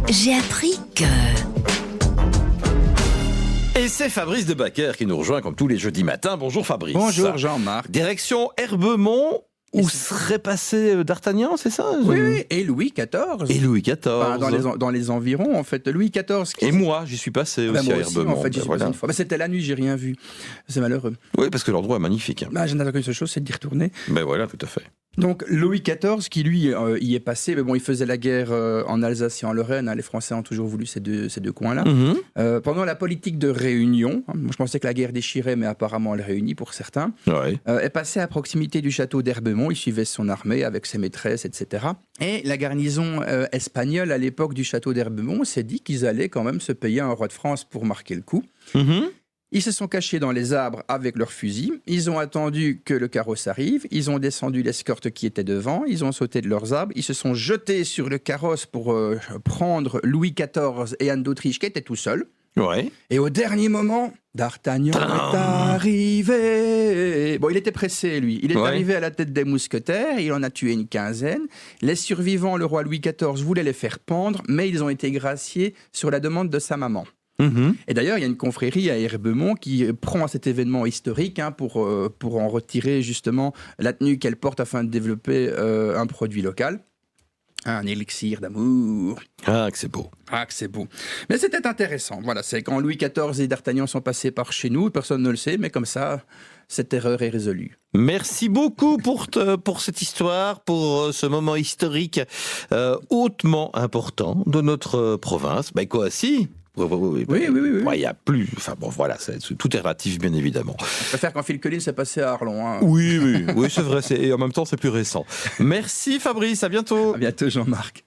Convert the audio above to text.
J'ai appris que... Et c'est Fabrice Debacker qui nous rejoint comme tous les jeudis matins. Bonjour Fabrice. Bonjour Jean-Marc. Direction Herbemont, où serait passé d'Artagnan, c'est ça? Oui, et Louis XIV. Et Louis XIV. Enfin, dans les environs, en fait. Louis XIV. Et moi, j'y suis passé aussi moi à aussi, Herbemont. en fait, j'y suis passé une fois. C'était la nuit, j'ai rien vu. C'est malheureux. Oui, parce que l'endroit est magnifique. Je n'attends qu'une seule chose, c'est d'y retourner. Ben voilà, tout à fait. Donc Louis XIV, qui lui y est passé, mais bon, il faisait la guerre en Alsace et en Lorraine. Les Français ont toujours voulu ces deux coins-là. Pendant la politique de réunion, moi je pensais que la guerre déchirait, mais apparemment elle réunit pour certains. Ouais. Est passé à proximité du château d'Herbemont. Il suivait son armée avec ses maîtresses, etc. Et la garnison espagnole à l'époque du château d'Herbemont s'est dit qu'ils allaient quand même se payer un roi de France pour marquer le coup. Ils se sont cachés dans les arbres avec leurs fusils. Ils ont attendu que le carrosse arrive. Ils ont descendu l'escorte qui était devant. Ils ont sauté de leurs arbres. Ils se sont jetés sur le carrosse pour prendre Louis XIV et Anne d'Autriche qui étaient tout seuls. Ouais. Et au dernier moment, d'Artagnan est arrivé. Bon, il était pressé, lui. Il est arrivé à la tête des mousquetaires. Il en a tué une quinzaine. Les survivants, le roi Louis XIV voulait les faire pendre, mais ils ont été graciés sur la demande de sa maman. Et d'ailleurs, il y a une confrérie à Herbemont qui prend cet événement historique pour en retirer justement la tenue qu'elle porte afin de développer un produit local. Un élixir d'amour. Ah, que c'est beau. Ah, que c'est beau. Mais c'était intéressant. Voilà, c'est quand Louis XIV et d'Artagnan sont passés par chez nous, personne ne le sait, mais comme ça, cette erreur est résolue. Merci beaucoup pour cette histoire, pour ce moment historique hautement important de notre province. Ben quoi, si. Oui. Il y a plus. Enfin bon, voilà, tout est relatif, bien évidemment. Je préfère quand Phil Collins s'est passé à Arlon. Oui, c'est vrai. Et en même temps, c'est plus récent. Merci Fabrice, à bientôt. À bientôt Jean-Marc.